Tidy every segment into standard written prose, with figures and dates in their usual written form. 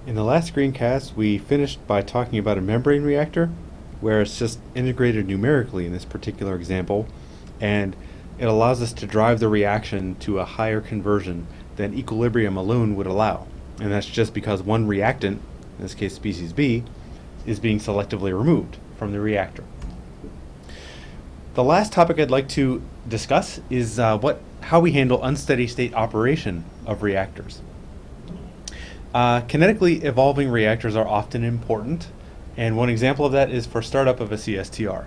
In the last screencast, we finished by talking about a membrane reactor, where it's just integrated numerically in this particular example, and it allows us to drive the reaction to a higher conversion than equilibrium alone would allow. And that's just because one reactant, in this case species B, is being selectively removed from the reactor. The last topic I'd like to discuss is how we handle unsteady state operation of reactors. Kinetically evolving reactors are often important, and one example of that is for startup of a CSTR.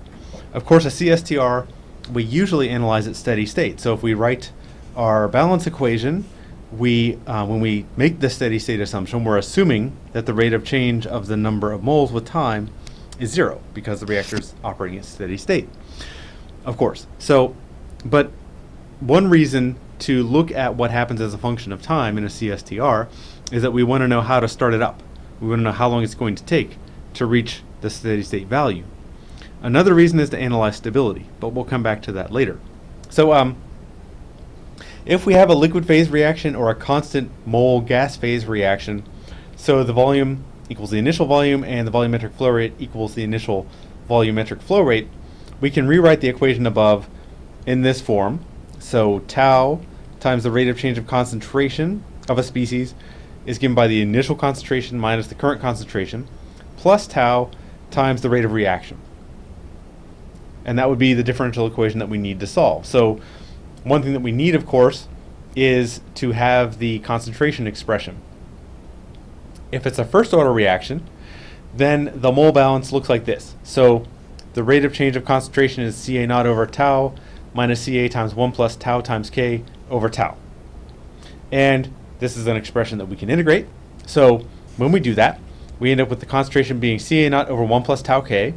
Of course, a CSTR, we usually analyze at steady state. So if we write our balance equation, when we make the steady state assumption, we're assuming that the rate of change of the number of moles with time is 0, because the reactor is operating at steady state, of course. But one reason to look at what happens as a function of time in a CSTR is that we want to know how to start it up. We want to know how long it's going to take to reach the steady state value. Another reason is to analyze stability, but we'll come back to that later. So if we have a liquid phase reaction or a constant mole gas phase reaction, so the volume equals the initial volume and the volumetric flow rate equals the initial volumetric flow rate, we can rewrite the equation above in this form. So tau times the rate of change of concentration of a species is given by the initial concentration minus the current concentration plus tau times the rate of reaction. And that would be the differential equation that we need to solve. So one thing that we need, of course, is to have the concentration expression. If it's a first order reaction, then the mole balance looks like this. So the rate of change of concentration is Ca naught over tau minus Ca times 1 plus tau times K over tau. And this is an expression that we can integrate. So when we do that, we end up with the concentration being Ca naught over 1 plus tau K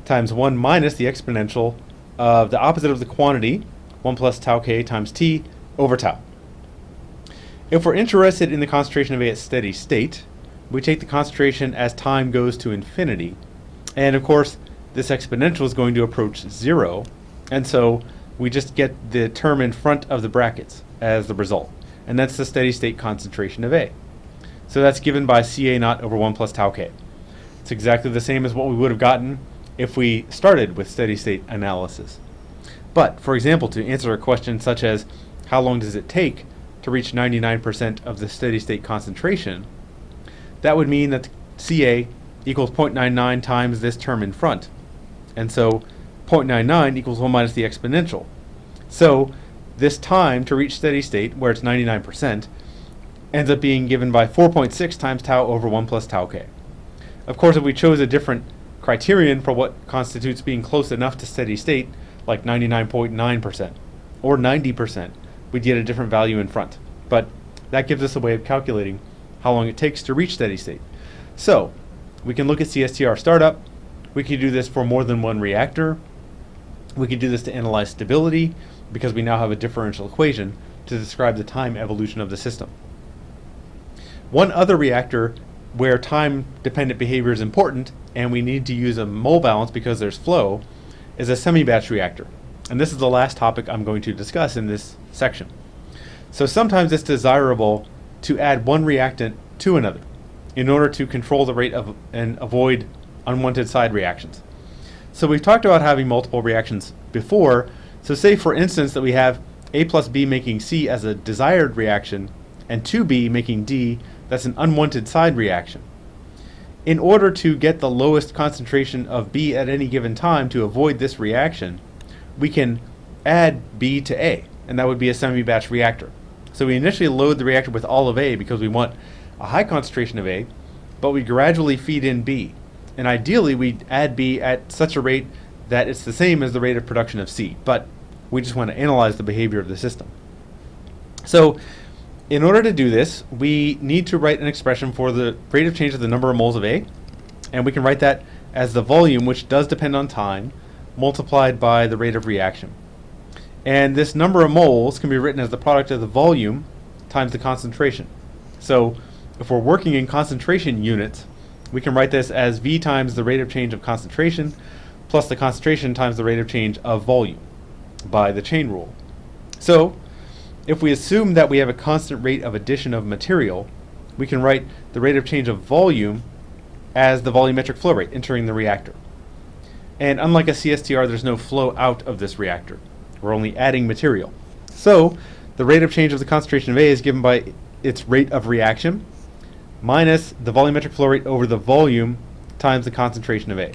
times 1 minus the exponential of the opposite of the quantity, 1 plus tau K times T over tau. If we're interested in the concentration of A at steady state, we take the concentration as time goes to infinity. And of course, this exponential is going to approach 0. And so we just get the term in front of the brackets as the result. And that's the steady state concentration of A. So that's given by Ca naught over 1 plus tau K. It's exactly the same as what we would have gotten if we started with steady state analysis. But, for example, to answer a question such as how long does it take to reach 99% of the steady state concentration, that would mean that Ca equals 0.99 times this term in front. And so 0.99 equals 1 minus the exponential. So this time to reach steady state, where it's 99%, ends up being given by 4.6 times tau over 1 plus tau K. Of course, if we chose a different criterion for what constitutes being close enough to steady state, like 99.9% or 90%, we'd get a different value in front. But that gives us a way of calculating how long it takes to reach steady state. So we can look at CSTR startup. We could do this for more than one reactor. We could do this to analyze stability, because we now have a differential equation to describe the time evolution of the system. One other reactor where time-dependent behavior is important, and we need to use a mole balance because there's flow, is a semi-batch reactor. And this is the last topic I'm going to discuss in this section. So sometimes it's desirable to add one reactant to another in order to control the rate of and avoid unwanted side reactions. So we've talked about having multiple reactions before. So say, for instance, that we have A plus B making C as a desired reaction and 2B making D, that's an unwanted side reaction. In order to get the lowest concentration of B at any given time to avoid this reaction, we can add B to A, and that would be a semi-batch reactor. So we initially load the reactor with all of A because we want a high concentration of A, but we gradually feed in B. And ideally, we add B at such a rate that it's the same as the rate of production of C, but we just want to analyze the behavior of the system. So in order to do this, we need to write an expression for the rate of change of the number of moles of A, and we can write that as the volume, which does depend on time, multiplied by the rate of reaction. And this number of moles can be written as the product of the volume times the concentration. So if we're working in concentration units, we can write this as V times the rate of change of concentration plus the concentration times the rate of change of volume by the chain rule. So if we assume that we have a constant rate of addition of material, we can write the rate of change of volume as the volumetric flow rate entering the reactor. And unlike a CSTR, there's no flow out of this reactor. We're only adding material. So the rate of change of the concentration of A is given by its rate of reaction minus the volumetric flow rate over the volume times the concentration of A.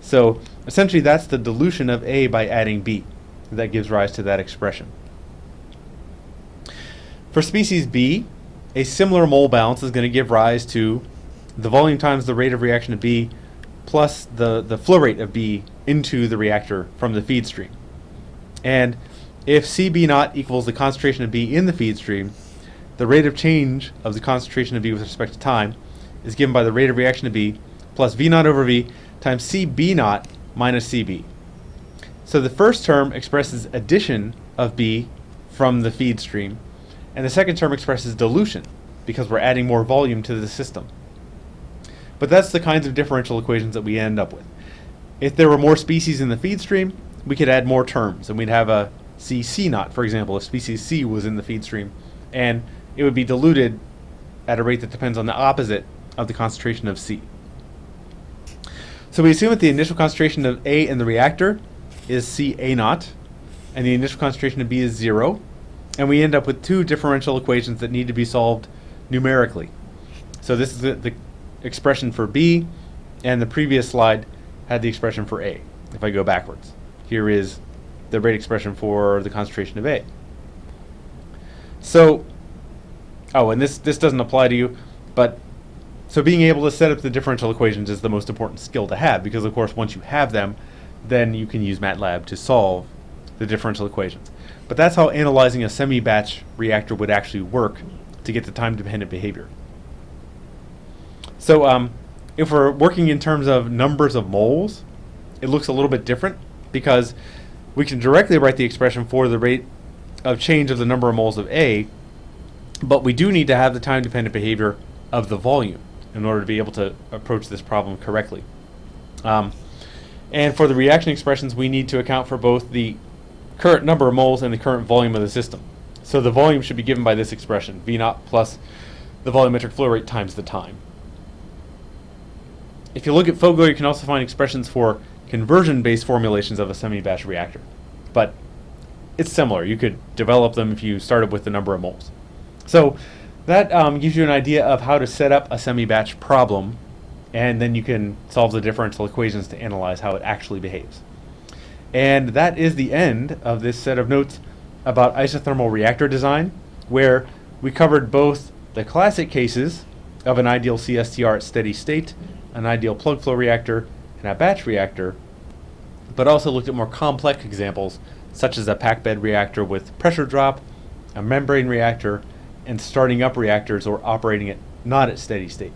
So essentially that's the dilution of A by adding B. That gives rise to that expression. For species B, a similar mole balance is going to give rise to the volume times the rate of reaction of B plus the flow rate of B into the reactor from the feed stream. And if CB naught equals the concentration of B in the feed stream, the rate of change of the concentration of B with respect to time is given by the rate of reaction of B plus V naught over V times CB naught minus CB. So the first term expresses addition of B from the feed stream, and the second term expresses dilution because we're adding more volume to the system. But that's the kinds of differential equations that we end up with. If there were more species in the feed stream, we could add more terms, and we'd have a CC naught, for example, if species C was in the feed stream, and it would be diluted at a rate that depends on the opposite of the concentration of C. So we assume that the initial concentration of A in the reactor is Ca naught, and the initial concentration of B is 0, and we end up with two differential equations that need to be solved numerically. So this is the expression for B, and the previous slide had the expression for A. If I go backwards, here is the rate expression for the concentration of A. So, and this doesn't apply to you, but so being able to set up the differential equations is the most important skill to have, because of course once you have them, then you can use MATLAB to solve the differential equations. But that's how analyzing a semi-batch reactor would actually work to get the time-dependent behavior. So if we're working in terms of numbers of moles, it looks a little bit different because we can directly write the expression for the rate of change of the number of moles of A, but we do need to have the time-dependent behavior of the volume in order to be able to approach this problem correctly. And for the reaction expressions, we need to account for both the current number of moles and the current volume of the system. So the volume should be given by this expression, V naught plus the volumetric flow rate times the time. If you look at Fogler, you can also find expressions for conversion-based formulations of a semi-batch reactor. But it's similar. You could develop them if you started with the number of moles. So that gives you an idea of how to set up a semi-batch problem, and then you can solve the differential equations to analyze how it actually behaves. And that is the end of this set of notes about isothermal reactor design, where we covered both the classic cases of an ideal CSTR at steady state, an ideal plug flow reactor, and a batch reactor, but also looked at more complex examples such as a packed bed reactor with pressure drop, a membrane reactor, and starting up reactors or operating it not at steady state.